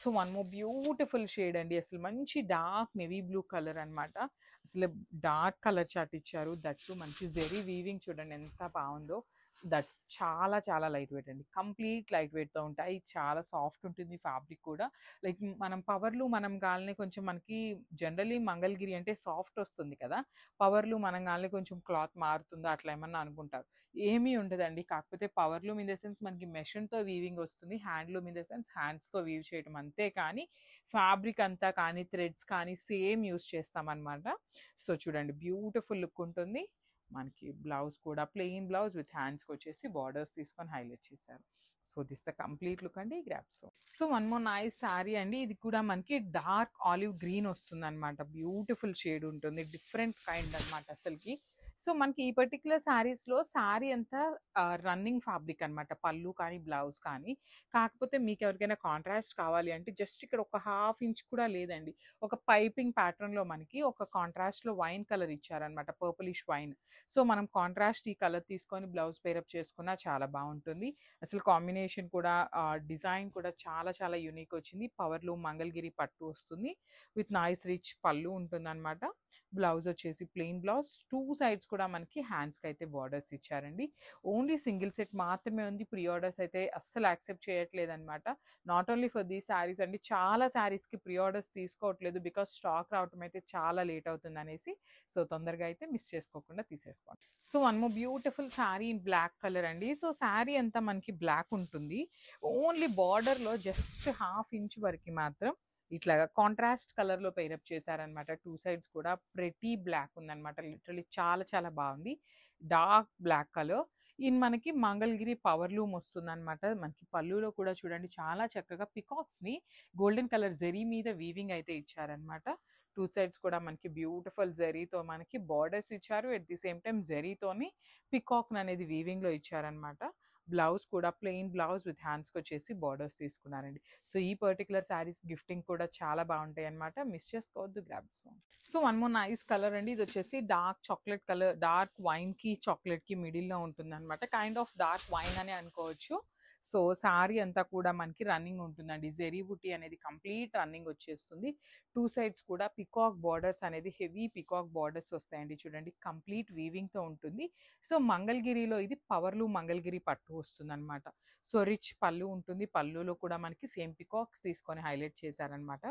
So one more beautiful shade అండి. అసలు మంచి డార్క్ నేవీ బ్లూ కలర్ అనమాట. అసలు డార్క్ కలర్ చార్ట్ ఇచ్చారు. దట్టు మంచి జెరీ వీవింగ్ చూడండి ఎంత బాగుందో. దట్ చాలా చాలా లైట్ వెయిట్ అండి. కంప్లీట్ లైట్ వెయిట్‌తో ఉంటాయి. చాలా సాఫ్ట్ ఉంటుంది ఫ్యాబ్రిక్ కూడా. లైక్ మనం పవర్‌లు మనం గాలిని కొంచెం మనకి జనరల్లీ మంగళగిరి అంటే సాఫ్ట్ వస్తుంది కదా! పవర్‌లు మనంగాల్నే కొంచెం క్లాత్ మారుతుందా అట్లా ఏమన్నా అనుకుంటారు. ఏమీ ఉండదండి. కాకపోతే పవర్‌లూమ్ ఇన్ ద సెన్స్ మనకి మెషిన్‌తో వీవింగ్ వస్తుంది. హ్యాండ్లూమ్ ఇన్ ద సెన్స్ హ్యాండ్స్‌తో వీవ్ చేయడం అంతే కానీ ఫ్యాబ్రిక్ అంతా కానీ థ్రెడ్స్ కానీ సేమ్ యూజ్ చేస్తామనమాట. సో చూడండి బ్యూటిఫుల్ లుక్ ఉంటుంది. మనకి బ్లౌజ్ కూడా ప్లెయిన్ బ్లౌజ్ విత్ హ్యాండ్స్‌కి వచ్చేసి బార్డర్స్ తీసుకొని హైలైట్ చేశారు. So this the complete look అండి grabs. So one more nice sari అండి. ఇది కూడా మనకి డార్క్ ఆలివ్ గ్రీన్ వస్తుందనమాట. బ్యూటిఫుల్ షేడ్ ఉంటుంది. డిఫరెంట్ కైండ్ అనమాట అసలుకి. సో మనకి ఈ పర్టిక్యులర్ శారీస్‌లో శారీ అంతా రన్నింగ్ ఫ్యాబ్రిక్ అనమాట. పళ్ళు కానీ, బ్లౌజ్ కానీ. కాకపోతే మీకు ఎవరికైనా కాంట్రాస్ట్ కావాలి అంటే జస్ట్ ఇక్కడ ఒక హాఫ్ ఇంచ్ కూడా లేదండి. ఒక పైపింగ్ ప్యాటర్న్‌లో మనకి ఒక కాంట్రాస్ట్‌లో వైన్ కలర్ ఇచ్చారనమాట. Purplish wine. సో మనం కాంట్రాస్ట్ ఈ కలర్ తీసుకొని బ్లౌజ్ పేరప్ చేసుకున్నా చాలా బాగుంటుంది. అసలు కాంబినేషన్ కూడా డిజైన్ కూడా చాలా చాలా యూనిక్ వచ్చింది. పవర్‌లూమ్ మంగళగిరి పట్టు వస్తుంది. విత్ నైస్ రిచ్ పళ్ళు ఉంటుందన్నమాట. బ్లౌజ్ వచ్చేసి ప్లెయిన్ బ్లౌజ్. 2 సైడ్స్ కూడా మనకి హ్యాండ్స్‌కి అయితే బార్డర్స్ ఇచ్చారండి. ఓన్లీ సింగిల్ సెట్ మాత్రమే ఉంది. ప్రీ ఆర్డర్స్ అయితే అస్సలు యాక్సెప్ట్ చేయట్లేదన్నమాట. Not only for these saris అండి. చాలా శారీస్‌కి ప్రీ ఆర్డర్స్ తీసుకోవట్లేదు. బికాజ్ స్టాక్ రావటం అయితే చాలా లేట్ అవుతుందనేసి. సో తొందరగా అయితే మిస్ చేసుకోకుండా తీసేసుకోండి. So one more beautiful sari in black colour అండి. సో శారీ అంతా మనకి బ్లాక్ ఉంటుంది. ఓన్లీ బార్డర్‌లో జస్ట్ హాఫ్ ఇంచ్ వరకి మాత్రం ఇట్లాగా కాంట్రాస్ట్ కలర్‌లో పెయిరప్ చేశారనమాట. 2 సైడ్స్ కూడా ప్రెటీ బ్లాక్ ఉందనమాట. లిటరల్లీ చాలా చాలా బాగుంది. Dark black colour. మనకి మంగళగిరి పవర్‌లూమ్ వస్తుందనమాట. మనకి పళ్ళులో కూడా చూడండి చాలా చక్కగా పికాక్స్‌ని గోల్డెన్ కలర్ జెరీ మీద వీవింగ్ అయితే ఇచ్చారనమాట. 2 సైడ్స్ కూడా మనకి బ్యూటిఫుల్ జెరీతో మనకి బార్డర్స్ ఇచ్చారు. ఎట్ ది సేమ్ టైమ్ జెరీతోని పికాక్‌ననేది వీవింగ్‌లో ఇచ్చారనమాట. బ్లౌజ్ కూడా ప్లెయిన్ బ్లౌజ్ విత్ హ్యాండ్స్‌కి వచ్చేసి బార్డర్స్ తీసుకున్నారండి. సో ఈ పర్టిక్యులర్ శారీస్ గిఫ్టింగ్ కూడా చాలా బాగుంటాయి అనమాట. మిస్ చేసుకోవద్దు grabs. So one more nice colour అండి. ఇది వచ్చేసి డార్క్ చాక్లెట్ కలర్, డార్క్ వైన్‌కి చాక్లెట్‌కి మిడిల్‌లో ఉంటుందన్నమాట. కైండ్ ఆఫ్ డార్క్ వైన్ అనే అనుకోవచ్చు. సో శారీ అంతా కూడా మనకి రన్నింగ్ ఉంటుందండి. జెరీ బుట్టి అనేది కంప్లీట్ రన్నింగ్ వచ్చేస్తుంది. 2 సైడ్స్ కూడా పికాక్ బార్డర్స్ అనేది హెవీ పికాక్ బార్డర్స్ వస్తాయండి. చూడండి కంప్లీట్ వీవింగ్‌తో ఉంటుంది. సో మంగళగిరిలో ఇది పవర్‌లూమ్ మంగళగిరి పట్టు వస్తుందన్నమాట. సో రిచ్ పళ్ళు ఉంటుంది. పళ్ళులో కూడా మనకి సేమ్ పికాక్స్ తీసుకొని హైలైట్ చేశారనమాట.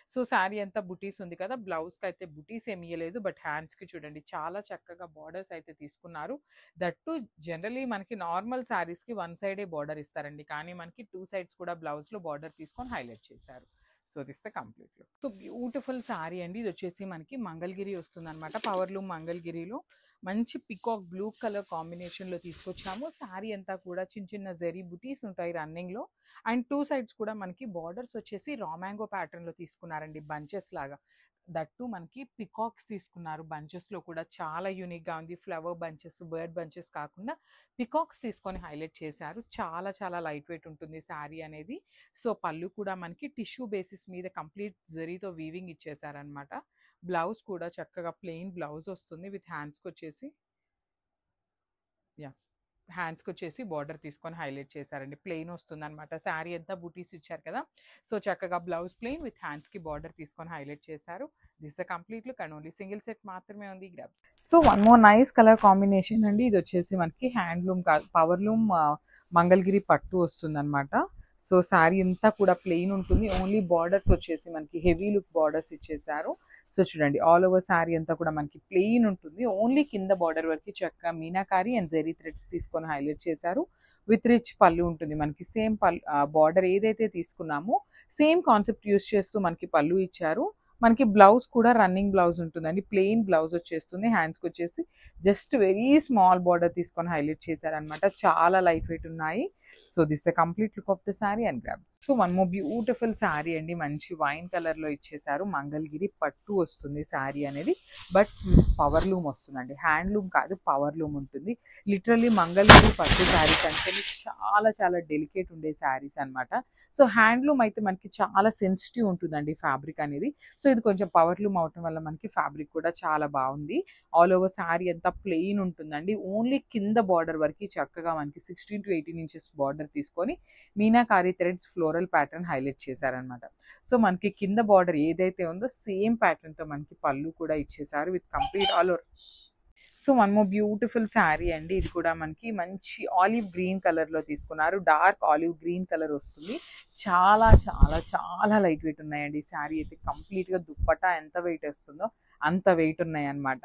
సో శారీ అంతా బుటీస్ ఉంది కదా! బ్లౌజ్‌కి అయితే బుటీస్ ఏమి ఇయ్యలేదు. బట్ హ్యాండ్స్‌కి చూడండి చాలా చక్కగా బార్డర్స్ అయితే తీసుకున్నారు. దట్ టు జనరల్లీ మనకి నార్మల్ శారీస్‌కి వన్ సైడే బార్డర్ ఇస్తారండి. కానీ మనకి 2 సైడ్స్ కూడా బ్లౌజ్‌లో బార్డర్ తీసుకొని హైలైట్ చేశారు. So this the complete look. So beautiful sari అండి. ఇది వచ్చేసి మనకి మంగళగిరి వస్తుందన్నమాట. పవర్‌లూమ్ మంగళగిరిలో మంచి పికాక్ బ్లూ కలర్ కాంబినేషన్‌లో తీసుకొచ్చాము. శారీ అంతా కూడా చిన్న చిన్న జెరీ బుటీస్ ఉంటాయి రన్నింగ్‌లో. అండ్ 2 సైడ్స్ కూడా మనకి బార్డర్స్ వచ్చేసి రా మ్యాంగో ప్యాటర్న్‌లో తీసుకున్నారండి బంచెస్ లాగా. దట్టు మనకి పికాక్స్ తీసుకున్నారు. బంచెస్‌లో కూడా చాలా యూనిక్‌గా ఉంది. ఫ్లవర్ బంచెస్, బర్డ్ బంచెస్ కాకుండా పికాక్స్ తీసుకొని హైలైట్ చేశారు. చాలా చాలా లైట్ వెయిట్ ఉంటుంది శారీ అనేది. సో పళ్ళు కూడా మనకి టిష్యూ బేసిస్ మీద కంప్లీట్ జరీతో వీవింగ్ ఇచ్చేసారనమాట. బ్లౌజ్ కూడా చక్కగా ప్లెయిన్ బ్లౌజ్ వస్తుంది. విత్ హ్యాండ్స్‌కి వచ్చేసి యాహ్! హ్యాండ్స్‌కి వచ్చేసి బార్డర్ తీసుకొని హైలైట్ చేశారండి. ప్లెయిన్ వస్తుందనమాట. శారీ అంతా బూటీస్ ఇచ్చారు కదా! సో చక్కగా బ్లౌజ్ ప్లెయిన్ విత్ హ్యాండ్స్‌కి బార్డర్ తీసుకొని హైలైట్ చేశారు. This the complete look and only single set మాత్రమే ఉంది grabs. So one more nice colour combination అండి. ఇది వచ్చేసి మనకి హ్యాండ్లూమ్ పవర్లూమ్ మంగళగిరి పట్టు వస్తుందనమాట. సో శారీ అంతా కూడా ప్లెయిన్ ఉంటుంది. ఓన్లీ బార్డర్స్ వచ్చేసి మనకి హెవీ లుక్ బార్డర్స్ ఇచ్చేసారు. సో చూడండి ఆల్ ఓవర్ శారీ అంతా కూడా మనకి ప్లెయిన్ ఉంటుంది. ఓన్లీ కింద బార్డర్ వరకు చక్కగా మీనాకారి అండ్ జెరీ థ్రెడ్స్ తీసుకొని హైలైట్ చేశారు. విత్ రిచ్ పళ్ళు ఉంటుంది. మనకి సేమ్ బార్డర్ ఏదైతే తీసుకున్నామో సేమ్ కాన్సెప్ట్ యూస్ చేస్తూ మనకి పళ్ళు ఇచ్చారు. మనకి బ్లౌజ్ కూడా రన్నింగ్ బ్లౌజ్ ఉంటుందండి. ప్లెయిన్ బ్లౌజ్ వచ్చేస్తుంది. హ్యాండ్స్‌కి వచ్చేసి జస్ట్ వెరీ స్మాల్ బార్డర్ తీసుకొని హైలైట్ చేశారనమాట. చాలా లైట్ వెయిట్ ఉన్నాయి. So this the complete look of the sari and grabs. So one more beautiful sari అండి. మంచి వైన్ కలర్‌లో ఇచ్చేసారు. మంగళగిరి పట్టు వస్తుంది శారీ అనేది. బట్ పవర్లూమ్ వస్తుందండి. హ్యాండ్లూమ్ కాదు పవర్లూమ్ ఉంటుంది. లిటరల్లీ మంగళగిరి పట్టు శారీస్ అంటే చాలా చాలా డెలికేట్ ఉండే శారీస్ అనమాట. సో హ్యాండ్లూమ్ అయితే మనకి చాలా సెన్సిటివ్ ఉంటుందండి ఫ్యాబ్రిక్ అనేది. సో ఇది కొంచెం పవర్ లూమ్ అవటం వల్ల మనకి ఫ్యాబ్రిక్ కూడా చాలా బాగుంది. ఆల్ ఓవర్ శారీ అంతా ప్లెయిన్ ఉంటుందండి. ఓన్లీ కింద బార్డర్ వరకు చక్కగా మనకి 16 to 18 ఇంచెస్ బార్డర్ తీసుకొని meenakari threads floral pattern highlight చేశారనమాట. సో మనకి కింద బార్డర్ ఏదైతే ఉందో సేమ్ ప్యాటర్న్తో మనకి పళ్ళు కూడా ఇచ్చేసారు with complete all over. So one more beautiful sari అండి. ఇది కూడా మనకి మంచి ఆలివ్ గ్రీన్ కలర్లో తీసుకున్నారు. డార్క్ ఆలివ్ గ్రీన్ కలర్ వస్తుంది. చాలా చాలా చాలా లైట్ వెయిట్ ఉన్నాయండి. శారీ అయితే కంప్లీట్గా దుప్పటా ఎంత వెయిట్ వస్తుందో అంత వెయిట్ ఉన్నాయి అనమాట.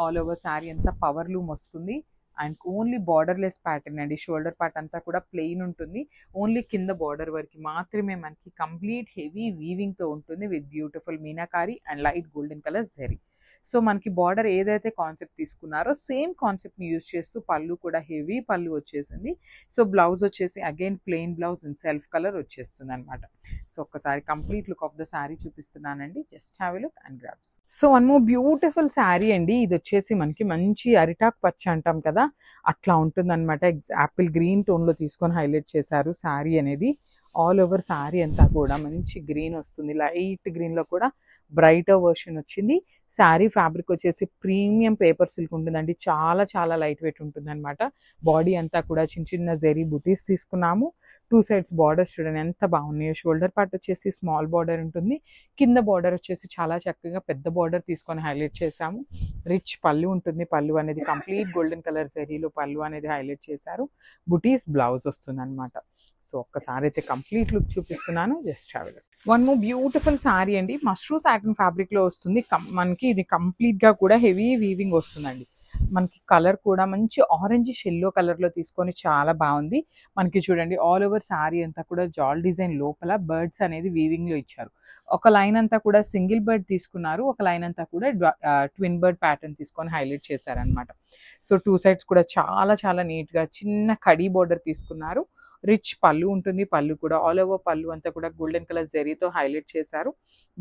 ఆల్ ఓవర్ శారీ అంతా పవర్ లూమ్ వస్తుంది అండ్ ఓన్లీ బార్డర్లెస్ ప్యాటర్న్ అండి. షోల్డర్ పార్ట్ అంతా కూడా ప్లెయిన్ ఉంటుంది. ఓన్లీ కింద బార్డర్ వరకు మాత్రమే మనకి కంప్లీట్ హెవీ వీవింగ్తో ఉంటుంది with beautiful meenakari and light golden colour zari. So మనకి బార్డర్ ఏదైతే కాన్సెప్ట్ తీసుకున్నారో సేమ్ కాన్సెప్ట్ని యూజ్ చేస్తూ పళ్ళు కూడా హెవీ పళ్ళు వచ్చేసింది. సో బ్లౌజ్ వచ్చేసి again plain blouse in self colour వచ్చేస్తుంది అనమాట. సో ఒక్కసారి complete look of the sari చూపిస్తున్నానండి. Just have a look and grabs. So one more beautiful sari అండి. ఇది వచ్చేసి మనకి మంచి అరిటాక్ పచ్చ అంటాం కదా, అట్లా ఉంటుంది అనమాట. యాపిల్ గ్రీన్ టోన్లో తీసుకొని హైలైట్ చేశారు శారీ అనేది. ఆల్ ఓవర్ శారీ అంతా కూడా మంచి గ్రీన్ వస్తుంది. లైట్ గ్రీన్లో కూడా బ్రైటర్ వర్షన్ వచ్చింది. శారీ ఫ్యాబ్రిక్ వచ్చేసి ప్రీమియం పేపర్ సిల్క్ ఉంటుందండి. చాలా చాలా లైట్ వెయిట్ ఉంటుంది అనమాట. బాడీ అంతా కూడా చిన్న చిన్న జెరీ బుటీస్ తీసుకున్నాము. 2 సైడ్స్ బార్డర్స్ చూడండి ఎంత బాగున్నాయో. షోల్డర్ పార్ట్ వచ్చేసి స్మాల్ బార్డర్ ఉంటుంది. కింద బార్డర్ వచ్చేసి చాలా చక్కగా పెద్ద బార్డర్ తీసుకొని హైలైట్ చేశాము. రిచ్ పళ్ళు ఉంటుంది. పళ్ళు అనేది కంప్లీట్ గోల్డెన్ కలర్ జరీలో పళ్ళు అనేది హైలైట్ చేశారు. బుటీస్ బ్లౌజ్ వస్తుంది అనమాట. సో ఒక్కసారి అయితే కంప్లీట్ లుక్ చూపిస్తున్నాను. Just have a look. One more beautiful sari అండి. మష్రూ సాటిన్ ఫ్యాబ్రిక్లో వస్తుంది. మనకి ఇది కంప్లీట్గా కూడా హెవీ వీవింగ్ వస్తుందండి. మనకి కలర్ కూడా మంచి ఆరెంజ్ షెల్లో కలర్లో తీసుకొని చాలా బాగుంది. మనకి చూడండి ఆల్ ఓవర్ శారీ అంతా కూడా జాల్ డిజైన్ లోపల బర్డ్స్ అనేది వీవింగ్లో ఇచ్చారు. ఒక లైన్ అంతా కూడా సింగిల్ బర్డ్ తీసుకున్నారు. ఒక లైన్ అంతా కూడా ట్విన్ బర్డ్ ప్యాటర్న్ తీసుకొని హైలైట్ చేశారనమాట. సో 2 సైడ్స్ కూడా చాలా చాలా నీట్గా చిన్న కడీ బోర్డర్ తీసుకున్నారు. రిచ్ పళ్ళు ఉంటుంది. పళ్ళు కూడా ఆల్ ఓవర్ పళ్ళు అంతా కూడా గోల్డెన్ కలర్ జరీతో హైలైట్ చేశారు.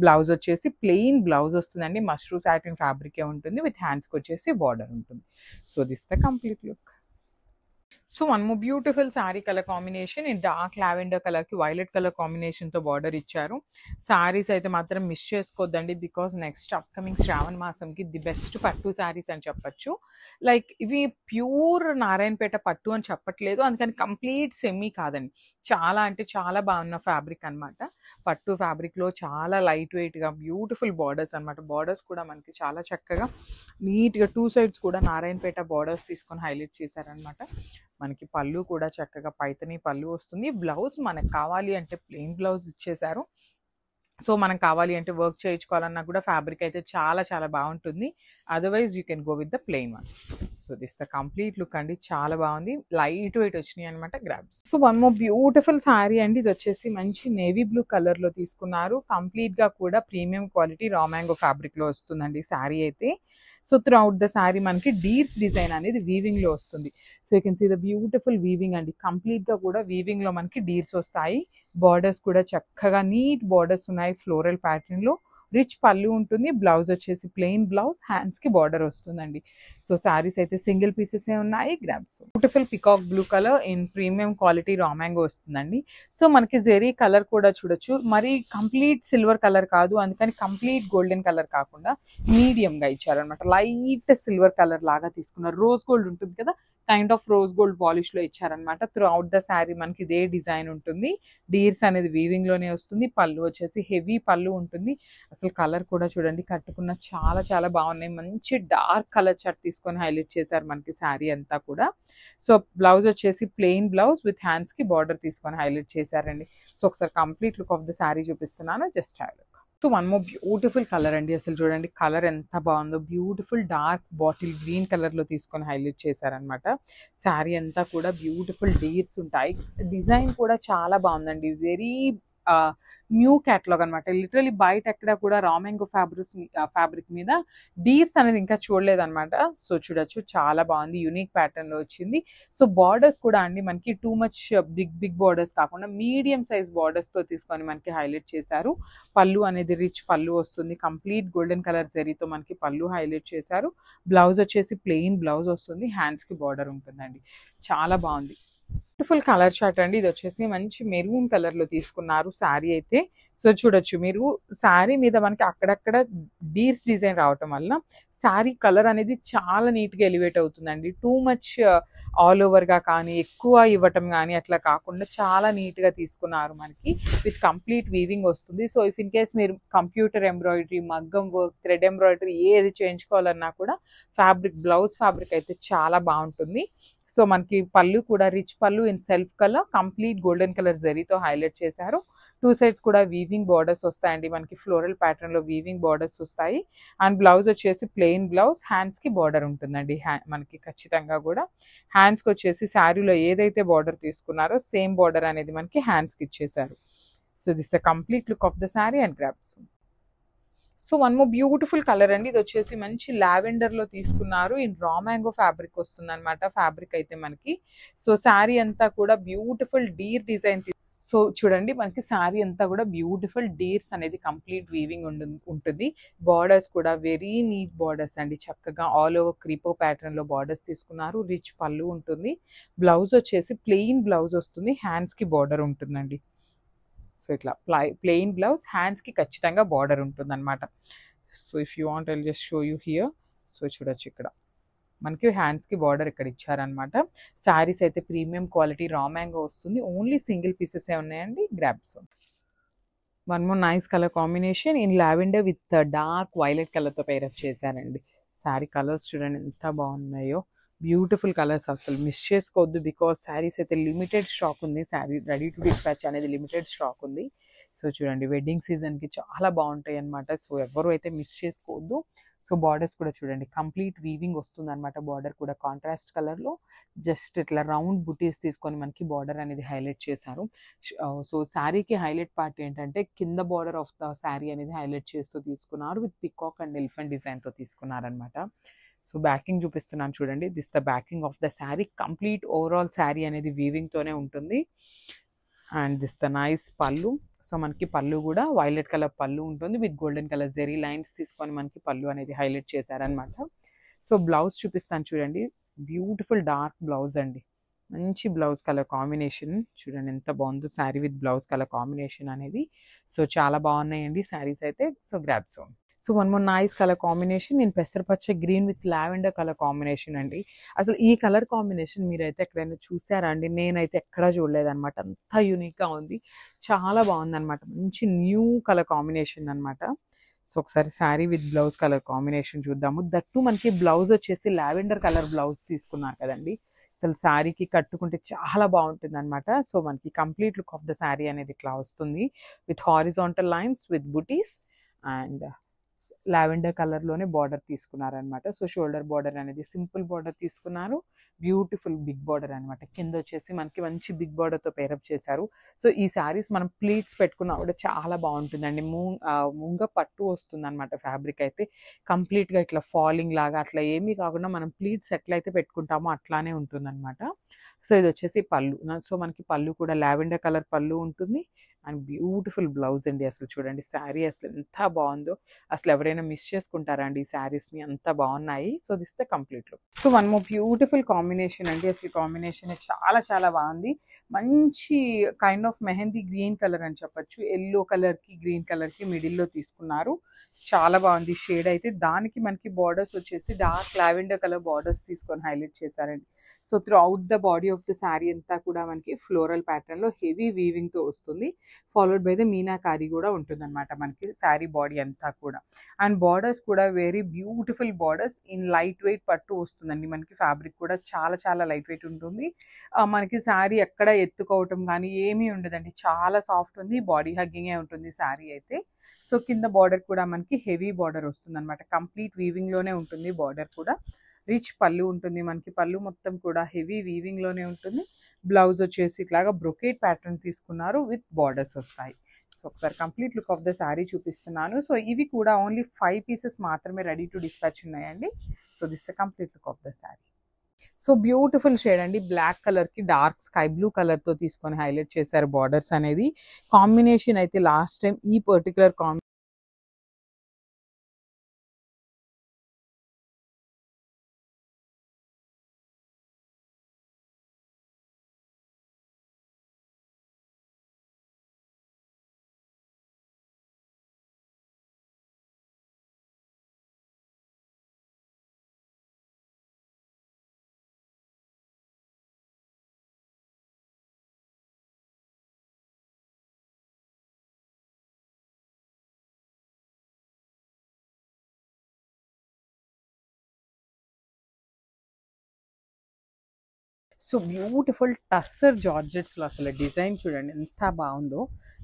బ్లౌజ్ వచ్చేసి ప్లెయిన్ బ్లౌజ్ వస్తుందండి. మష్రూ సాటిన్ ఫ్యాబ్రికే ఉంటుంది. విత్ హ్యాండ్స్కి వచ్చేసి బార్డర్ ఉంటుంది. So this the complete look. So one more beautiful sari colour combination. ఈ డార్క్ లావెండర్ కలర్కి వైలెట్ కలర్ కాంబినేషన్తో బార్డర్ ఇచ్చారు. శారీస్ అయితే మాత్రం మిస్ చేసుకోవద్దండి. బికాజ్ నెక్స్ట్ అప్కమింగ్ శ్రావణ మాసంకి ది బెస్ట్ పట్టు శారీస్ అని చెప్పచ్చు. లైక్ ఇవి ప్యూర్ నారాయణపేట పట్టు అని చెప్పట్లేదు, అందుకని కంప్లీట్ సెమీ కాదండి. చాలా అంటే చాలా బాగున్న ఫ్యాబ్రిక్ అనమాట. పట్టు ఫ్యాబ్రిక్లో చాలా లైట్ వెయిట్గా బ్యూటిఫుల్ బార్డర్స్ అనమాట. బార్డర్స్ కూడా మనకి చాలా చక్కగా నీట్గా 2 సైడ్స్ కూడా నారాయణపేట బార్డర్స్ తీసుకొని హైలైట్ చేశారనమాట. మనకి పళ్ళు కూడా చక్కగా పైతని పళ్ళు వస్తుంది. బ్లౌజ్ మనకు కావాలి అంటే ప్లెయిన్ బ్లౌజ్ ఇచ్చేశారు. సో మనం కావాలి అంటే వర్క్ చేయించుకోవాలన్నా కూడా ఫ్యాబ్రిక్ అయితే చాలా చాలా బాగుంటుంది. Otherwise you can go with the plain one. So this the complete look అండి. చాలా బాగుంది. లైట్ వెయిట్ వచ్చినాయి అనమాట grabs. So one more beautiful sari అండి. ఇది వచ్చేసి మంచి నేవీ బ్లూ కలర్లో తీసుకున్నారు. కంప్లీట్గా కూడా ప్రీమియం క్వాలిటీ రా మ్యాంగో ఫ్యాబ్రిక్లో వస్తుందండి శారీ అయితే. So throughout the sari మనకి డీర్స్ డిజైన్ అనేది వీవింగ్లో వస్తుంది. So you can see the beautiful weaving అండి. కంప్లీట్గా కూడా వీవింగ్లో మనకి డీర్స్ వస్తాయి. బార్డర్స్ కూడా చక్కగా నీట్ బార్డర్స్ ఉన్నాయి. ఫ్లోరల్ ప్యాటర్న్లో రిచ్ పళ్ళు ఉంటుంది. బ్లౌజ్ వచ్చేసి ప్లెయిన్ బ్లౌజ్, హ్యాండ్స్కి బార్డర్ వస్తుందండి. సో శారీస్ అయితే సింగిల్ పీసెసే ఉన్నాయి. Grabs. Beautiful peacock blue colour in premium quality raw mango వస్తుందండి. సో మనకి జెరీ కలర్ కూడా చూడొచ్చు. మరి కంప్లీట్ సిల్వర్ కలర్ కాదు, అందుకని కంప్లీట్ గోల్డెన్ కలర్ కాకుండా మీడియంగా ఇచ్చారనమాట. లైట్ సిల్వర్ కలర్ లాగా తీసుకున్నారు. రోజ్ గోల్డ్ ఉంటుంది కదా, కైండ్ ఆఫ్ రోజ్ గోల్డ్ పాలిష్లో ఇచ్చారనమాట. త్రూ అవుట్ ద శారీ మనకి ఇదే డిజైన్ ఉంటుంది. డీర్స్ అనేది వీవింగ్లోనే వస్తుంది. పళ్ళు వచ్చేసి హెవీ పళ్ళు ఉంటుంది. అసలు కలర్ కూడా చూడండి, కట్టుకున్న చాలా చాలా బాగున్నాయి. మంచి డార్క్ కలర్ చార్ట్ తీసుకొని హైలైట్ చేశారు మనకి శారీ అంతా కూడా. సో బ్లౌజ్ వచ్చేసి ప్లెయిన్ బ్లౌజ్ విత్ హ్యాండ్స్కి బార్డర్ తీసుకొని హైలైట్ చేశారండి. సో ఒకసారి complete look of the sari చూపిస్తున్నాను. Just have look. So one more beautiful colour అండి. అసలు చూడండి కలర్ ఎంత బాగుందో. బ్యూటిఫుల్ డార్క్ బాటిల్ గ్రీన్ కలర్లో తీసుకొని హైలైట్ చేశారనమాట. శారీ అంతా కూడా బ్యూటిఫుల్ డీర్స్ ఉంటాయి. డిజైన్ కూడా చాలా బాగుందండి. వెరీ న్యూ క్యాటలాగ్ అనమాట. లిటరలీ బయట ఎక్కడ కూడా రా మ్యాంగో ఫ్యాబ్రిక్ మీద డీర్స్ అనేది ఇంకా చూడలేదు అనమాట. సో చూడొచ్చు చాలా బాగుంది. యూనిక్ ప్యాటర్న్ లో వచ్చింది. సో బార్డర్స్ కూడా అండి మనకి టూ మచ్ బిగ్ బార్డర్స్ కాకుండా మీడియం సైజ్ బార్డర్స్ తో తీసుకొని మనకి హైలైట్ చేశారు. పళ్ళు అనేది రిచ్ పళ్ళు వస్తుంది. కంప్లీట్ గోల్డెన్ కలర్ జరీతో మనకి పళ్ళు హైలైట్ చేశారు. బ్లౌజ్ వచ్చేసి ప్లెయిన్ బ్లౌజ్ వస్తుంది. హ్యాండ్స్ కి బార్డర్ ఉంటుందండి. చాలా బాగుంది. బ్యూటిఫుల్ కలర్ చార్ట్ అండి. ఇది వచ్చేసి మంచి మెరూన్ కలర్ లో తీసుకున్నారు శారీ అయితే. సో చూడొచ్చు మీరు, శారీ మీద మనకి అక్కడక్కడ డీర్స్ డిజైన్ రావటం వల్ల శారీ కలర్ అనేది చాలా నీట్ గా ఎలివేట్ అవుతుందండి. టూ మచ్ ఆల్ ఓవర్ గా కానీ ఎక్కువ ఇవ్వటం కానీ అట్లా కాకుండా చాలా నీట్ గా తీసుకున్నారు మనకి. విత్ కంప్లీట్ వీవింగ్ వస్తుంది. సో ఇఫ్ ఇన్ కేస్ మీరు కంప్యూటర్ ఎంబ్రాయిడరీ, మగ్గం వర్క్, థ్రెడ్ ఎంబ్రాయిడరీ ఏది చేయించుకోవాలన్నా కూడా ఫ్యాబ్రిక్, బ్లౌజ్ ఫ్యాబ్రిక్ అయితే చాలా బాగుంటుంది. సో మనకి పళ్ళు కూడా రిచ్ పళ్ళు in self colour, complete golden colour జరీతో హైలైట్ చేశారు. టూ సైడ్స్ కూడా వీవింగ్ బార్డర్స్ వస్తాయండి మనకి, ఫ్లోరల్ ప్యాటర్న్ లో వీవింగ్ బార్డర్స్ వస్తాయి. అండ్ బ్లౌజ్ వచ్చేసి ప్లెయిన్ బ్లౌజ్, హ్యాండ్స్ కి బార్డర్ ఉంటుందండి. మనకి ఖచ్చితంగా కూడా హ్యాండ్స్ కి వచ్చేసి శారీలో ఏదైతే బార్డర్ తీసుకున్నారో సేమ్ బార్డర్ అనేది మనకి హ్యాండ్స్ కి ఇచ్చేసారు. So this the complete look of the sari and grasp. So one more beautiful colour అండి. ఇది వచ్చేసి మంచి లావెండర్ లో తీసుకున్నారు. ఇన్ రా మ్యాంగో ఫ్యాబ్రిక్ వస్తుంది అనమాట ఫ్యాబ్రిక్ అయితే మనకి. సో శారీ అంతా కూడా బ్యూటిఫుల్ డీర్ డిజైన్. సో చూడండి మనకి శారీ అంతా కూడా బ్యూటిఫుల్ డీర్స్ అనేది కంప్లీట్ వీవింగ్ ఉంటుంది. బార్డర్స్ కూడా వెరీ నీట్ బార్డర్స్ అండి. చక్కగా ఆల్ ఓవర్ క్రీపో ప్యాటర్న్ లో బార్డర్స్ తీసుకున్నారు. రిచ్ పళ్ళు ఉంటుంది. బ్లౌజ్ వచ్చేసి ప్లెయిన్ బ్లౌజ్ వస్తుంది. హ్యాండ్స్ కి బార్డర్ ఉంటుందండి. సో ఇట్లా ప్లెయిన్ బ్లౌజ్, హ్యాండ్స్ కి ఖచ్చితంగా బార్డర్ ఉంటుంది అనమాట. So if you want I just show you here. So చూడొచ్చు ఇక్కడ మనకి హ్యాండ్స్ కి బార్డర్ ఇక్కడ ఇచ్చారనమాట. శారీస్ అయితే ప్రీమియం క్వాలిటీ రా మ్యాంగో వస్తుంది. ఓన్లీ సింగిల్ పీసెస్ ఏ ఉన్నాయండి. Grabs. One more nice colour combination in lavender with dark violet colour తో పేరప్ చేశారండి. శారీ కలర్స్ చూడండి ఎంత బాగున్నాయో. బ్యూటిఫుల్ కలర్స్, అసలు మిస్ చేసుకోవద్దు. బికాస్ శారీస్ అయితే లిమిటెడ్ స్టాక్ ఉంది. శారీ రెడీ టు డిస్పాచ్ అనేది లిమిటెడ్ స్టాక్ ఉంది. సో చూడండి వెడ్డింగ్ సీజన్కి చాలా బాగుంటాయి అనమాట. సో ఎవరు అయితే మిస్ చేసుకోవద్దు. సో బార్డర్స్ కూడా చూడండి కంప్లీట్ వీవింగ్ వస్తుంది అనమాట. బార్డర్ కూడా కాంట్రాస్ట్ కలర్లో జస్ట్ ఇట్లా రౌండ్ బుటీస్ తీసుకొని మనకి బార్డర్ అనేది హైలైట్ చేశారు. సో శారీకి హైలైట్ పార్ట్ ఏంటంటే కింద బార్డర్ ఆఫ్ ద శారీ అనేది హైలైట్ చేస్తూ తీసుకున్నారు. విత్ పికాక్ అండ్ ఎలిఫెంట్ డిజైన్తో తీసుకున్నారనమాట. సో బ్యాకింగ్ చూపిస్తున్నాను చూడండి. This the backing of the sari. Complete overall sari అనేది వీవింగ్తోనే ఉంటుంది. And this the nice pallu. So మనకి పళ్ళు కూడా వైలెట్ కలర్ పళ్ళు ఉంటుంది. With golden colour zari lines తీసుకొని మనకి పళ్ళు అనేది హైలైట్ చేశారనమాట. సో బ్లౌజ్ చూపిస్తాను చూడండి. బ్యూటిఫుల్ డార్క్ బ్లౌజ్ అండి. మంచి బ్లౌజ్ కలర్ కాంబినేషన్ చూడండి ఎంత బాగుందో sari with blouse colour combination అనేది. సో చాలా బాగున్నాయండి శారీస్ అయితే. So grab soon. So one more nice colour combination in పెసరపచ్చ green with lavender colour combination అండి. అసలు ఈ కలర్ కాంబినేషన్ మీరైతే ఎక్కడైనా చూసారా అండి? నేనైతే ఎక్కడా చూడలేదన్నమాట. అంత యూనిక్గా ఉంది. చాలా బాగుందన్నమాట. మంచి న్యూ కలర్ కాంబినేషన్ అనమాట. సో ఒకసారి sari with blouse colour combination చూద్దాము. దట్టు మనకి బ్లౌజ్ వచ్చేసి లావెండర్ కలర్ బ్లౌజ్ తీసుకున్నారు కదండి. అసలు శారీకి కట్టుకుంటే చాలా బాగుంటుంది అనమాట. సో మనకి complete look of the sari అనేది ఇట్లా వస్తుంది. With horizontal lines with buttis and lavender కలర్లోనే బార్డర్ తీసుకున్నారనమాట. సో షోల్డర్ బార్డర్ అనేది సింపుల్ బార్డర్ తీసుకున్నారు. బ్యూటిఫుల్ బిగ్ బార్డర్ అనమాట. కింద వచ్చేసి మనకి మంచి బిగ్ బార్డర్తో పేరప్ చేశారు. సో ఈ శారీస్ మనం ప్లీట్స్ పెట్టుకున్నా కూడా చాలా బాగుంటుందండి. ముంగ పట్టు వస్తుంది అనమాట. ఫ్యాబ్రిక్ అయితే కంప్లీట్గా ఇట్లా ఫాలింగ్ లాగా అట్లా ఏమీ కాకుండా మనం ప్లీట్స్ ఎట్లయితే పెట్టుకుంటామో అట్లానే ఉంటుందన్నమాట. సో ఇది వచ్చేసి పళ్ళు. సో మనకి పళ్ళు కూడా లావెండర్ కలర్ పళ్ళు ఉంటుంది. అండ్ బ్యూటిఫుల్ బ్లౌజ్ అండి. అసలు చూడండి శారీ అసలు ఎంత బాగుందో. అసలు ఎవరైనా మిస్ చేసుకుంటారా అండి ఈ శారీస్ని? అంత బాగున్నాయి. So this the complete look. So one more beautiful combination అండి. అసలు కాంబినేషన్ చాలా చాలా బాగుంది. మంచి kind of mehndi green colour అని చెప్పొచ్చు. ఎల్లో కలర్కి గ్రీన్ కలర్కి మిడిల్లో తీసుకున్నారు. చాలా బాగుంది షేడ్ అయితే. దానికి మనకి బార్డర్స్ వచ్చేసి డార్క్ లావెండర్ కలర్ బార్డర్స్ తీసుకొని హైలైట్ చేశారండి. So throughout the body of the sari అంతా కూడా మనకి ఫ్లోరల్ ప్యాటర్న్లో హెవీ వీవింగ్తో వస్తుంది. ఫాలోడ్ బై ద మీనాకారి కూడా ఉంటుంది అనమాట మనకి శారీ బాడీ అంతా కూడా. అండ్ బార్డర్స్ కూడా very beautiful borders in light weight పట్టు వస్తుందండి మనకి. ఫ్యాబ్రిక్ కూడా చాలా చాలా లైట్ వెయిట్ ఉంటుంది. మనకి శారీ ఎక్కడ ఎత్తుకోవటం కానీ ఏమీ ఉండదండి. చాలా సాఫ్ట్ ఉంది. బాడీ హగ్గింగే ఉంటుంది శారీ అయితే. సో కింద బార్డర్ కూడా మనకి హెవీ బార్డర్ వస్తుంది అనమాట. కంప్లీట్ వీవింగ్లోనే ఉంటుంది బార్డర్ కూడా. రిచ్ పళ్ళు ఉంటుంది మనకి. పళ్ళు మొత్తం కూడా హెవీ వీవింగ్లోనే ఉంటుంది. బ్లౌజ్ వచ్చేసి ఇట్లాగా బ్రొకేట్ ప్యాటర్న్ తీసుకున్నారు విత్ బార్డర్స్ వస్తాయి. సో ఒకసారి complete look of the sari చూపిస్తున్నాను. సో ఇవి కూడా ఓన్లీ 5 పీసెస్ మాత్రమే రెడీ టు డిస్పాచ్ ఉన్నాయండి. So this complete look of the sari. So beautiful shade అండి. బ్లాక్ కలర్కి డార్క్ స్కై బ్లూ కలర్తో తీసుకొని హైలైట్ చేశారు బార్డర్స్ అనేది. కాంబినేషన్ అయితే లాస్ట్ టైం ఈ పర్టికులర్ సో బ్యూటిఫుల్ టస్సర్ జార్జెట్స్లో అసలు డిజైన్ చూడండి ఎంత బాగుందో.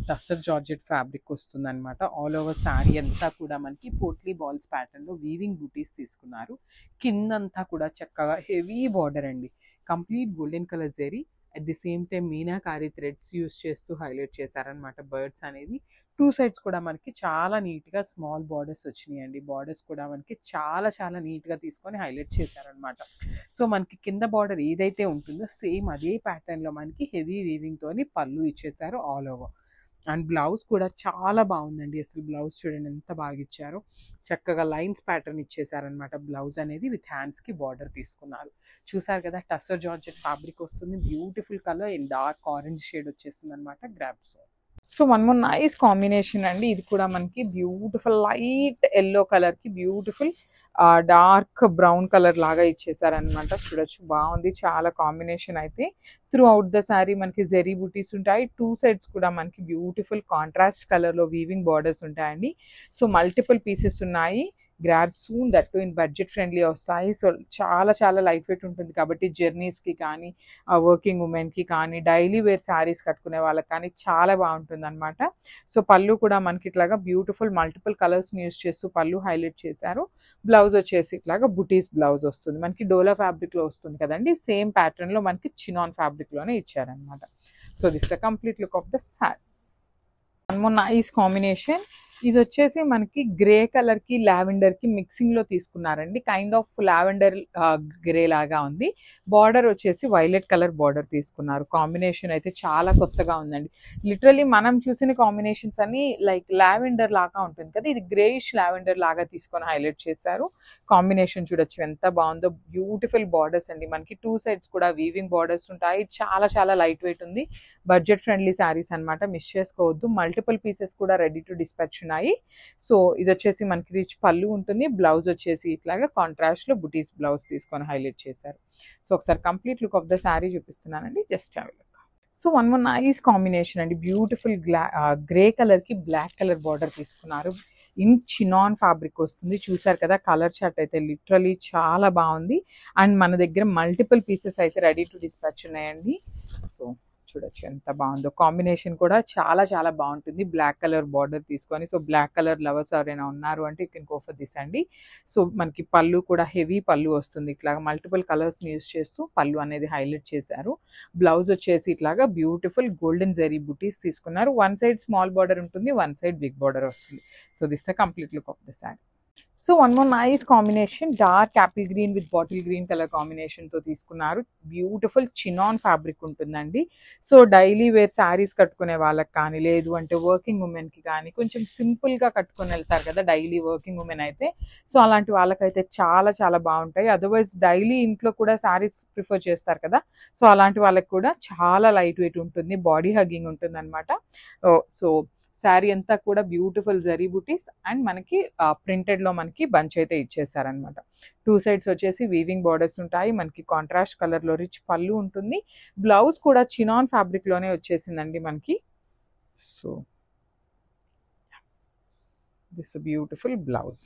టస్సర్ జార్జెట్ ఫ్యాబ్రిక్ వస్తుంది అనమాట. ఆల్ ఓవర్ శారీ అంతా కూడా మనకి పోట్లీ బాల్స్ ప్యాటర్న్లో వీవింగ్ బూటీస్ తీసుకున్నారు. కిందంతా కూడా చక్కగా హెవీ బార్డర్ అండి, complete golden colour zari. At the same time meenakari threads use చేస్తూ హైలైట్ చేశారనమాట బర్డ్స్ అనేది. టూ సైడ్స్ కూడా మనకి చాలా నీట్గా స్మాల్ బార్డర్స్ వచ్చినాయండి. బార్డర్స్ కూడా మనకి చాలా చాలా నీట్గా తీసుకొని హైలైట్ చేశారనమాట. సో మనకి కింద బార్డర్ ఏదైతే ఉంటుందో సేమ్ అదే ప్యాటర్న్లో మనకి హెవీ వీవింగ్తోని పళ్ళు ఇచ్చేసారు ఆల్ ఓవర్. అండ్ బ్లౌజ్ కూడా చాలా బాగుందండి. అసలు బ్లౌజ్ చూడండి ఎంత బాగా ఇచ్చారో. చక్కగా లైన్స్ ప్యాటర్న్ ఇచ్చేసారనమాట. బ్లౌజ్ అనేది విత్ హ్యాండ్స్కి బార్డర్ తీసుకున్నారు. చూసారు కదా, టస్సర్ జార్జెట్ ఫ్యాబ్రిక్ వస్తుంది. Beautiful colour in dark orange shade వచ్చేస్తుంది అనమాట grasp. So one more nice combination అండి. ఇది కూడా మనకి బ్యూటిఫుల్ లైట్ ఎల్లో కలర్ కి బ్యూటిఫుల్ డార్క్ బ్రౌన్ కలర్ లాగా ఇచ్చేసారనమాట. చూడొచ్చు, బాగుంది చాలా కాంబినేషన్. అయితే త్రూ అవుట్ ద శారీ మనకి జెరీ బూటీస్ ఉంటాయి. టూ సైడ్స్ కూడా మనకి బ్యూటిఫుల్ కాంట్రాస్ట్ కలర్ లో వీవింగ్ బార్డర్స్ ఉంటాయండి. సో మల్టిపుల్ పీసెస్ ఉన్నాయి. Grab soon that to in budget friendly వస్తాయి. సో చాలా చాలా లైట్ వెయిట్ ఉంటుంది కాబట్టి జర్నీస్కి కానీ వర్కింగ్ ఉమెన్కి కానీ డైలీ వేర్ శారీస్ కట్టుకునే వాళ్ళకి కానీ చాలా బాగుంటుంది అనమాట. సో పళ్ళు కూడా మనకి ఇట్లాగా బ్యూటిఫుల్ మల్టిపుల్ కలర్స్ని యూస్ చేస్తూ పళ్ళు హైలైట్ చేశారు. బ్లౌజ్ వచ్చేసి ఇట్లాగా బుటీస్ బ్లౌజ్ వస్తుంది మనకి. డోలా ఫ్యాబ్రిక్లో వస్తుంది కదండి, సేమ్ ప్యాటర్న్లో మనకి చినాన్ ఫ్యాబ్రిక్లోనే ఇచ్చారనమాట. So this the complete look of the sari. One more nice combination. ఇది వచ్చేసి మనకి గ్రే కలర్ కి లావెండర్ కి మిక్సింగ్ లో తీసుకున్నారండి. కైండ్ ఆఫ్ లావెండర్ గ్రే లాగా ఉంది. బార్డర్ వచ్చేసి వైలెట్ కలర్ బార్డర్ తీసుకున్నారు. కాంబినేషన్ అయితే చాలా కొత్తగా ఉందండి. లిటరలీ మనం చూసిన కాంబినేషన్స్ అన్ని లైక్ లావెండర్ లాగా ఉంటుంది కదా, ఇది గ్రేయిష్ లావెండర్ లాగా తీసుకొని హైలైట్ చేశారు. కాంబినేషన్ చూడొచ్చు ఎంత బాగుందో. బ్యూటిఫుల్ బార్డర్స్ అండి మనకి. టూ సైడ్స్ కూడా వీవింగ్ బార్డర్స్ ఉంటాయి. చాలా చాలా లైట్ వెయిట్ ఉంది. బడ్జెట్ ఫ్రెండ్లీ శారీస్ అనమాట, మిస్ చేసుకోవద్దు. మల్టిపుల్ పీసెస్ కూడా రెడీ టు డిస్పాచ్ ఉన్నాయి. సో ఇది వచ్చేసి మనకి రిచ్ పళ్ళు ఉంటుంది. బ్లౌజ్ వచ్చేసి ఇట్లాగా కాంట్రాస్ట్ లో బుటీస్ బ్లౌజ్ తీసుకొని హైలైట్ చేశారు. సో ఒకసారి complete look of the sari చూపిస్తున్నానండి, just have a look. So one more nice combination అండి. బ్యూటిఫుల్ గ్రే కలర్ కి బ్లాక్ కలర్ బార్డర్ తీసుకున్నారు. ఇన్ చినాన్ ఫ్యాబ్రిక్ వస్తుంది. చూసారు కదా, కలర్ చార్ట్ అయితే లిటరలీ చాలా బాగుంది. అండ్ మన దగ్గర మల్టిపుల్ పీసెస్ అయితే రెడీ టు డిస్పాచ్ ఉన్నాయండి. సో చూడొచ్చు ఎంత బాగుందో. కాంబినేషన్ కూడా చాలా చాలా బాగుంటుంది. బ్లాక్ కలర్ బార్డర్ తీసుకొని, సో బ్లాక్ కలర్ లవర్స్ ఎవరైనా ఉన్నారు అంటే you can go for this అండి. సో మనకి పళ్ళు కూడా హెవీ పళ్ళు వస్తుంది. ఇట్లాగా మల్టిపుల్ కలర్స్ని యూస్ చేస్తూ పళ్ళు అనేది హైలైట్ చేశారు. బ్లౌజ్ వచ్చేసి ఇట్లాగా బ్యూటిఫుల్ గోల్డెన్ జెరీ బుటీస్ తీసుకున్నారు. వన్ సైడ్ స్మాల్ బార్డర్ ఉంటుంది, వన్ సైడ్ బిగ్ బార్డర్ వస్తుంది. So this the complete look of the sari. So one more nice combination, dark Apple green with bottle green colour కాంబినేషన్తో తీసుకున్నారు. Beautiful chinon fabric ఉంటుందండి. So daily wear saris కట్టుకునే వాళ్ళకి కానీ, లేదు అంటే వర్కింగ్ ఉమెన్కి కానీ, కొంచెం సింపుల్గా కట్టుకొని వెళ్తారు కదా డైలీ వర్కింగ్ ఉమెన్ అయితే, సో అలాంటి వాళ్ళకైతే చాలా చాలా బాగుంటాయి. అదర్వైజ్ డైలీ ఇంట్లో కూడా శారీస్ ప్రిఫర్ చేస్తారు కదా, సో అలాంటి వాళ్ళకి కూడా చాలా లైట్ వెయిట్ ఉంటుంది, బాడీ హగ్గింగ్ ఉంటుంది అనమాట. సో శారీ అంతా కూడా బ్యూటిఫుల్ జరీ బుటీస్ అండ్ మనకి ప్రింటెడ్ లో మనకి బంచ్ అయితే ఇచ్చేసారనమాట. టూ సైడ్స్ వచ్చేసి వీవింగ్ బార్డర్స్ ఉంటాయి. మనకి కాంట్రాస్ట్ కలర్ లో రిచ్ పళ్ళు ఉంటుంది. బ్లౌజ్ కూడా చినాన్ ఫ్యాబ్రిక్ లోనే వచ్చేసిందండి మనకి. So this beautiful blouse.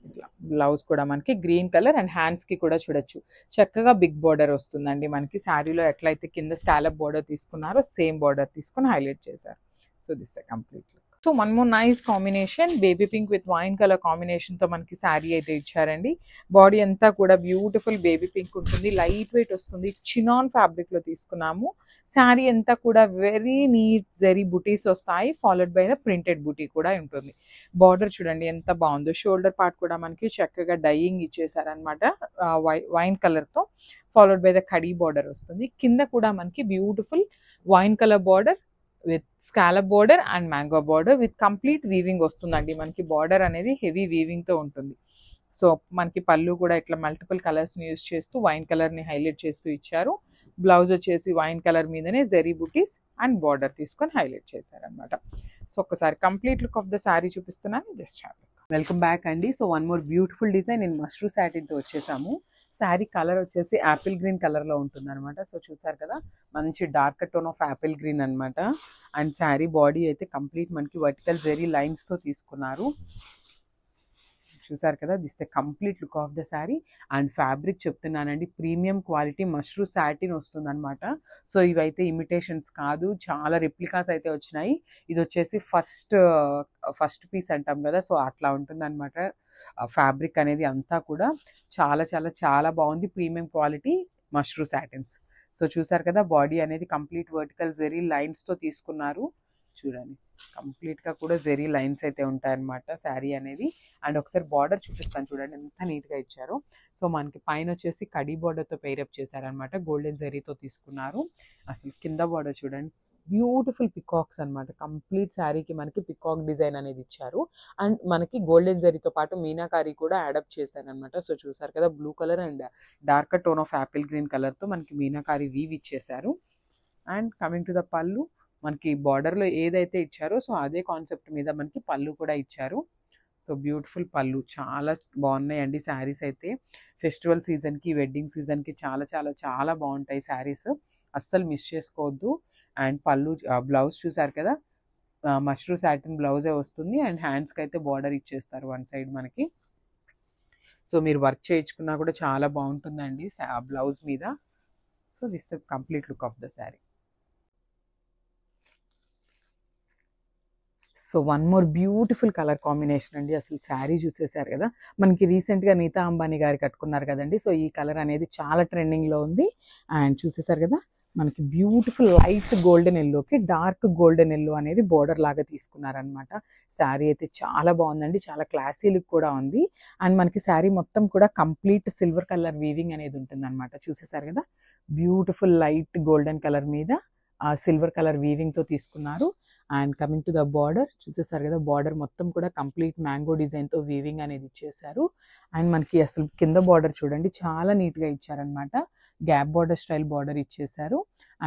ఇట్లా బ్లౌజ్ కూడా మనకి గ్రీన్ కలర్ అండ్ హ్యాండ్స్ కి కూడా చూడొచ్చు చక్కగా బిగ్ బార్డర్ వస్తుందండి మనకి. శారీలో ఎట్లయితే కింద స్కాలప్ బార్డర్ తీసుకున్నారో సేమ్ బార్డర్ తీసుకొని హైలైట్ చేశారు. So this a complete look. So one more nice combination, baby pink with wine colour combination తో మనకి శారీ అయితే ఇచ్చారండి. బాడీ అంతా కూడా బ్యూటిఫుల్ బేబీ పింక్ ఉంటుంది. లైట్ వెయిట్ వస్తుంది. చినాన్ ఫ్యాబ్రిక్ లో తీసుకున్నాము. శారీ అంతా కూడా వెరీ నీట్ జెరీ బుటీస్ వస్తాయి. ఫాలోడ్ బై ద ప్రింటెడ్ బుటీ కూడా ఉంటుంది. బార్డర్ చూడండి ఎంత బాగుందో. షోల్డర్ పార్ట్ కూడా మనకి చక్కగా డైయింగ్ ఇచ్చేసారనమాట వైన్ కలర్ తో. Followed by the khadi border వస్తుంది. కింద కూడా మనకి beautiful wine colour border with scallop border and mango border with complete weaving వస్తుందండి మనకి. బార్డర్ అనేది హెవీ వీవింగ్ తో ఉంటుంది. సో మనకి పళ్ళు కూడా ఇట్లా మల్టిపుల్ కలర్స్ ని యూస్ చేస్తూ వైన్ కలర్ ని హైలైట్ చేస్తూ ఇచ్చారు. బ్లౌజ్ వచ్చేసి వైన్ కలర్ మీదనే జెరీ బుటీస్ అండ్ బార్డర్ తీసుకొని హైలైట్ చేశారనమాట. సో ఒకసారి complete look of the sari చూపిస్తున్నాను, జస్ట్ హ్యావ్. వెల్కమ్ బ్యాక్ అండి. So one more beautiful design in mashru సాటిన్తో వచ్చేసాము. శారీ కలర్ వచ్చేసి యాపిల్ గ్రీన్ కలర్లో ఉంటుంది అనమాట. సో చూసారు కదా, మంచి dark tone of apple green అనమాట. అండ్ శారీ బాడీ అయితే కంప్లీట్ మనకి వర్టికల్ జెరీ లైన్స్తో తీసుకున్నారు. చూసారు కదా, this the complete look of the sari. And fabric చెప్తున్నానండి, ప్రీమియం క్వాలిటీ మష్రూ సాటిన్ వస్తుందన్నమాట. సో ఇవైతే ఇమిటేషన్స్ కాదు, చాలా రిప్లికాస్ అయితే వచ్చినాయి. ఇది వచ్చేసి ఫస్ట్ పీస్ అంటాం కదా, సో అట్లా ఉంటుందన్నమాట. ఫ్యాబ్రిక్ అనేది అంతా కూడా చాలా చాలా చాలా బాగుంది, premium quality mashru satins. So చూసారు కదా, బాడీ అనేది కంప్లీట్ వర్టికల్ జెరీ లైన్స్తో తీసుకున్నారు. చూడండి, కంప్లీట్గా కూడా జెరీ లైన్స్ అయితే ఉంటాయన్నమాట శారీ అనేది. అండ్ ఒకసారి బార్డర్ చూపిస్తాను చూడండి, ఎంత నీట్గా ఇచ్చారో. సో మనకి పైన వచ్చేసి కడీ బార్డర్తో పేరప్ చేశారనమాట, గోల్డెన్ జెరీతో తీసుకున్నారు. అసలు కింద బార్డర్ చూడండి, బ్యూటిఫుల్ పికాక్స్ అనమాట. కంప్లీట్ శారీకి మనకి పికాక్ డిజైన్ అనేది ఇచ్చారు. అండ్ మనకి గోల్డెన్ జరీతో పాటు మీనాకారీ కూడా యాడప్ చేశారనమాట. సో చూసారు కదా, blue colour and darker tone of apple green కలర్తో మనకి మీనాకారీ వీవ్ ఇచ్చేసారు. అండ్ కమింగ్ టు ద పళ్ళు, మనకి బార్డర్లో ఏదైతే ఇచ్చారో సో అదే కాన్సెప్ట్ మీద మనకి పళ్ళు కూడా ఇచ్చారు. సో బ్యూటిఫుల్ పళ్ళు, చాలా బాగున్నాయండి శారీస్ అయితే. ఫెస్టివల్ సీజన్కి, వెడ్డింగ్ సీజన్కి చాలా చాలా చాలా బాగుంటాయి శారీస్, అస్సలు మిస్ చేసుకోవద్దు. అండ్ పళ్ళు, బ్లౌజ్ చూసారు కదా, మష్రూ సాటిన్ బ్లౌజే వస్తుంది. అండ్ హ్యాండ్స్కి అయితే బార్డర్ ఇచ్చేస్తారు వన్ సైడ్ మనకి. సో మీరు వర్క్ చేయించుకున్నా కూడా చాలా బాగుంటుందండి బ్లౌజ్ మీద. So this the complete look of the sari. So one more beautiful colour combination అండి. అసలు శారీ చూసేసారు కదా, మనకి రీసెంట్గా నీతా అంబానీ గారు కట్టుకున్నారు కదండి. సో ఈ కలర్ అనేది చాలా ట్రెండింగ్లో ఉంది. అండ్ చూసేసారు కదా, మనకి బ్యూటిఫుల్ లైట్ గోల్డెన్ ఎల్లోకి డార్క్ గోల్డెన్ ఎల్లో అనేది బోర్డర్ లాగా తీసుకున్నారనమాట. శారీ అయితే చాలా బాగుందండి, చాలా క్లాసీ లుక్ కూడా ఉంది. అండ్ మనకి శారీ మొత్తం కూడా కంప్లీట్ సిల్వర్ కలర్ వీవింగ్ అనేది ఉంటుందన్నమాట. చూసేసారు కదా, బ్యూటిఫుల్ లైట్ గోల్డెన్ కలర్ మీద సిల్వర్ కలర్ వీవింగ్తో తీసుకున్నారు. And coming to the border చూసేసారు కదా, బార్డర్ మొత్తం కూడా కంప్లీట్ మ్యాంగో డిజైన్తో వీవింగ్ అనేది ఇచ్చేసారు. అండ్ మనకి అసలు కింద బార్డర్ చూడండి, చాలా నీట్గా ఇచ్చారనమాట. గ్యాప్ బార్డర్ స్టైల్ బార్డర్ ఇచ్చేసారు.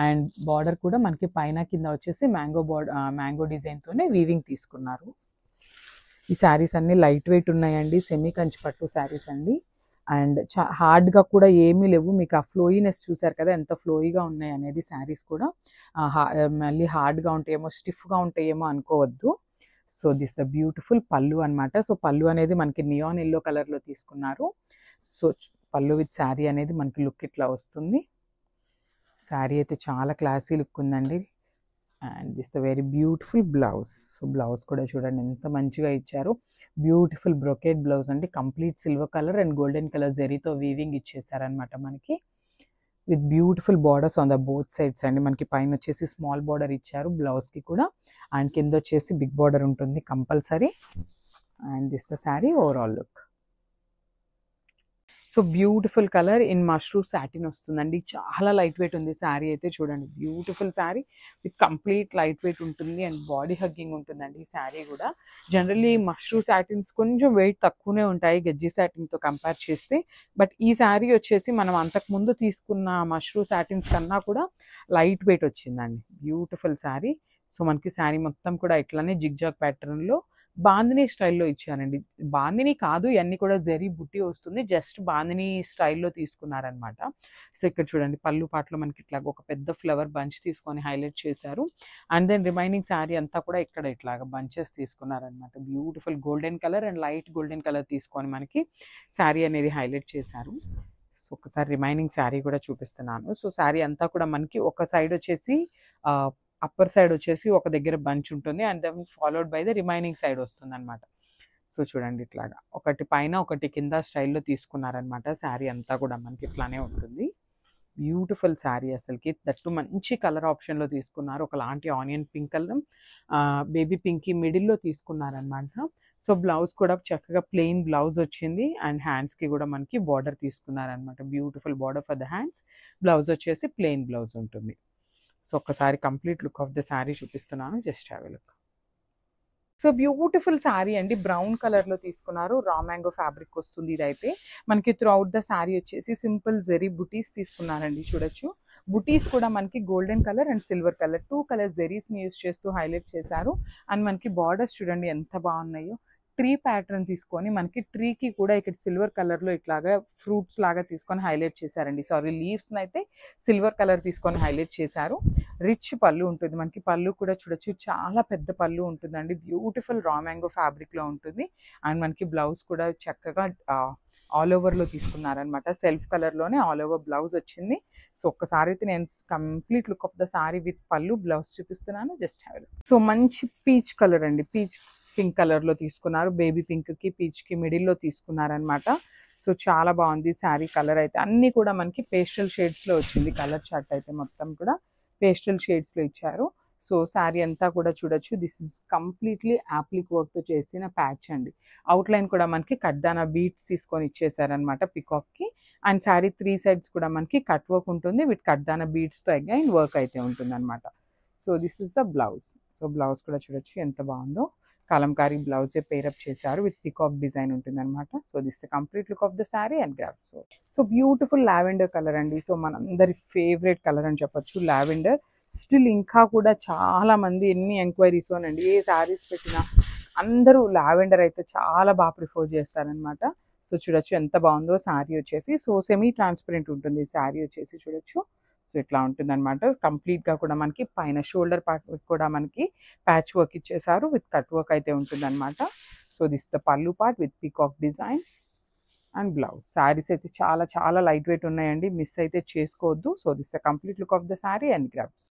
అండ్ బార్డర్ కూడా మనకి పైన కింద వచ్చేసి మ్యాంగో డిజైన్తోనే వీవింగ్ తీసుకున్నారు. ఈ శారీస్ అన్నీ లైట్ వెయిట్ ఉన్నాయండి, సెమీ కంచి పట్టు శారీస్ అండి. అండ్ హార్డ్గా కూడా ఏమీ లేవు, మీకు ఆ ఫ్లోయినెస్ చూసారు కదా ఎంత ఫ్లోయిగా ఉన్నాయి అనేది. శారీస్ కూడా మళ్ళీ హార్డ్గా ఉంటాయేమో, స్టిఫ్గా ఉంటాయేమో అనుకోవద్దు. సో దిస్ ద బ్యూటిఫుల్ పళ్ళు అనమాట. సో పళ్ళు అనేది మనకి నియాన్ ఎల్లో కలర్లో తీసుకున్నారు. సో పళ్ళు విత్ శారీ అనేది మనకి లుక్ ఇట్లా వస్తుంది. శారీ అయితే చాలా క్లాసీ లుక్ ఉందండి. And this the very beautiful blouse. So blouse కూడా చూడండి ఎంత మంచిగా ఇచ్చారు, బ్యూటిఫుల్ బ్రొకేట్ బ్లౌజ్ అండి. Complete silver colour and golden colour జరీతో వీవింగ్ ఇచ్చేసారనమాట మనకి, with beautiful borders on the both sides అండి. మనకి పైన వచ్చేసి స్మాల్ బార్డర్ ఇచ్చారు బ్లౌజ్కి కూడా, అండ్ కింద వచ్చేసి బిగ్ బార్డర్ ఉంటుంది compulsory. And this the sari overall look. So beautiful colour in mashru satin వస్తుందండి, చాలా లైట్ వెయిట్ ఉంది శారీ అయితే. చూడండి, beautiful sari with complete light weight ఉంటుంది అండ్ బాడీ హగ్గింగ్ ఉంటుందండి ఈ శారీ కూడా. జనరల్లీ మష్రూ సాటిన్స్ కొంచెం వెయిట్ తక్కువనే ఉంటాయి గజ్జి సాటిన్తో కంపేర్ చేస్తే. బట్ ఈ శారీ వచ్చేసి మనం అంతకుముందు తీసుకున్న మష్రూ సాటిన్స్ కన్నా కూడా లైట్ వెయిట్ వచ్చిందండి. బ్యూటిఫుల్ శారీ. సో మనకి శారీ మొత్తం కూడా ఇట్లానే జిగ్జాగ్ ప్యాటర్న్లో బాందినీ స్టైల్లో ఇచ్చారండి. బాందినీ కాదు, ఇవన్నీ కూడా జరీ బుట్టి వస్తుంది, జస్ట్ బాందినీ స్టైల్లో తీసుకున్నారనమాట. సో ఇక్కడ చూడండి, పళ్ళు పాటలో మనకి ఇట్లా ఒక పెద్ద ఫ్లవర్ బంచ్ తీసుకొని హైలైట్ చేశారు. అండ్ దెన్ రిమైనింగ్ శారీ అంతా కూడా ఇక్కడ ఇట్లాగా బంచెస్ తీసుకున్నారనమాట. Beautiful golden colour and light golden colour తీసుకొని మనకి శారీ అనేది హైలైట్ చేశారు. సో ఒకసారి రిమైనింగ్ శారీ కూడా చూపిస్తున్నాను. సో శారీ అంతా కూడా మనకి ఒక సైడ్ వచ్చేసి అప్పర్ సైడ్ వచ్చేసి ఒక దగ్గర బంచ్ ఉంటుంది, and then followed by the remaining side వస్తుంది అనమాట. సో చూడండి, ఇట్లాగా ఒకటి పైన ఒకటి కింద స్టైల్లో తీసుకున్నారనమాట. శారీ అంతా కూడా మనకి ఇట్లానే ఉంటుంది. బ్యూటిఫుల్ శారీ అసలుకి, దట్టు మంచి కలర్ ఆప్షన్లో తీసుకున్నారు. ఒకలాంటి onion pink colour, baby pink మిడిల్లో తీసుకున్నారనమాట. సో బ్లౌజ్ కూడా చక్కగా ప్లెయిన్ బ్లౌజ్ వచ్చింది. అండ్ హ్యాండ్స్కి కూడా మనకి బార్డర్ తీసుకున్నారనమాట. Beautiful border for the hands. Blouse వచ్చేసి ప్లెయిన్ బ్లౌజ్ ఉంటుంది. సో ఒక్కసారి complete look of the sari చూపిస్తున్నాను, just have a look. So beautiful sari అండి, బ్రౌన్ కలర్లో తీసుకున్నారు. రా మ్యాంగో ఫ్యాబ్రిక్ వస్తుంది. ఇదైతే మనకి త్రూ అవుట్ ద శారీ వచ్చేసి సింపుల్ జెరీ బుటీస్ తీసుకున్నారండి. చూడొచ్చు, బుటీస్ కూడా మనకి golden colour and silver colour 2 colour జెరీస్ని యూస్ చేస్తూ హైలైట్ చేశారు. అండ్ మనకి బార్డర్స్ చూడండి ఎంత బాగున్నాయో, ట్రీ ప్యాటర్న్ తీసుకొని మనకి ట్రీకి కూడా ఇక్కడ సిల్వర్ కలర్లో ఇట్లాగా ఫ్రూట్స్ లాగా తీసుకొని హైలైట్ చేశారండి. సారీ, లీవ్స్ని అయితే సిల్వర్ కలర్ తీసుకొని హైలైట్ చేశారు. రిచ్ పళ్ళు ఉంటుంది మనకి. పళ్ళు కూడా చూడొచ్చు, చాలా పెద్ద పళ్ళు ఉంటుందండి. బ్యూటిఫుల్ రా మ్యాంగో ఫ్యాబ్రిక్లో ఉంటుంది. అండ్ మనకి బ్లౌజ్ కూడా చక్కగా ఆల్ ఓవర్లో తీసుకున్నారనమాట. సెల్ఫ్ కలర్లోనే ఆల్ ఓవర్ బ్లౌజ్ వచ్చింది. సో ఒక్కసారి అయితే నేను complete look of the sorry with పళ్ళు బ్లౌజ్ చూపిస్తున్నాను. Just have it. సో మంచి పీచ్ కలర్ అండి, పీచ్ పింక్ కలర్లో తీసుకున్నారు. బేబీ పింక్కి పీచ్కి మిడిల్లో తీసుకున్నారనమాట. సో చాలా బాగుంది శారీ. కలర్ అయితే అన్నీ కూడా మనకి పేస్టల్ షేడ్స్లో వచ్చింది. కలర్ చార్ట్ అయితే మొత్తం కూడా పేస్టల్ షేడ్స్లో ఇచ్చారు. సో శారీ అంతా కూడా చూడొచ్చు. దిస్ ఇస్ కంప్లీట్లీ యాప్లిక్ వర్క్తో చేసిన ప్యాచ్ అండి. అవుట్లైన్ కూడా మనకి కడ్దానా బీట్స్ తీసుకొని ఇచ్చేసారనమాట పికాక్కి. అండ్ శారీ 3 సైడ్స్ కూడా మనకి కట్ వర్క్ ఉంటుంది. విత్ కడ్దానా బీట్స్తో అగైన్ వర్క్ అయితే ఉంటుంది అనమాట. So this is the blouse. So blouse కూడా చూడొచ్చు ఎంత బాగుందో. కలంకారీ బ్లౌజే పేరప్ చేశారు విత్ పికాక్ డిజైన్ ఉంటుంది అనమాట. So this the complete look of the sari and graphs. So beautiful lavender colour అండి. సో మనందరి ఫేవరెట్ కలర్ అని చెప్పొచ్చు లావెండర్. స్టిల్ ఇంకా కూడా చాలా మంది ఎన్ని ఎంక్వైరీస్ అనండి, ఏ శారీస్ పెట్టినా అందరూ లావెండర్ అయితే చాలా బాగా ప్రిఫర్ చేస్తారనమాట. సో చూడొచ్చు ఎంత బాగుందో శారీ వచ్చేసి. సో సెమీ ట్రాన్స్పరెంట్ ఉంటుంది శారీ వచ్చేసి చూడొచ్చు. సో ఇట్లా ఉంటుందన్నమాట. కంప్లీట్గా కూడా మనకి పైన షోల్డర్ పార్ట్ కూడా మనకి ప్యాచ్ వర్క్ ఇచ్చేసారు విత్ కట్ వర్క్ అయితే ఉంటుందన్నమాట. సో దిస్ ద పల్లు part with peacock design and blouse. Saris అయితే చాలా చాలా లైట్ వెయిట్ ఉన్నాయండి, మిస్ అయితే చేసుకోవద్దు. So this the complete look of the sari and grabs.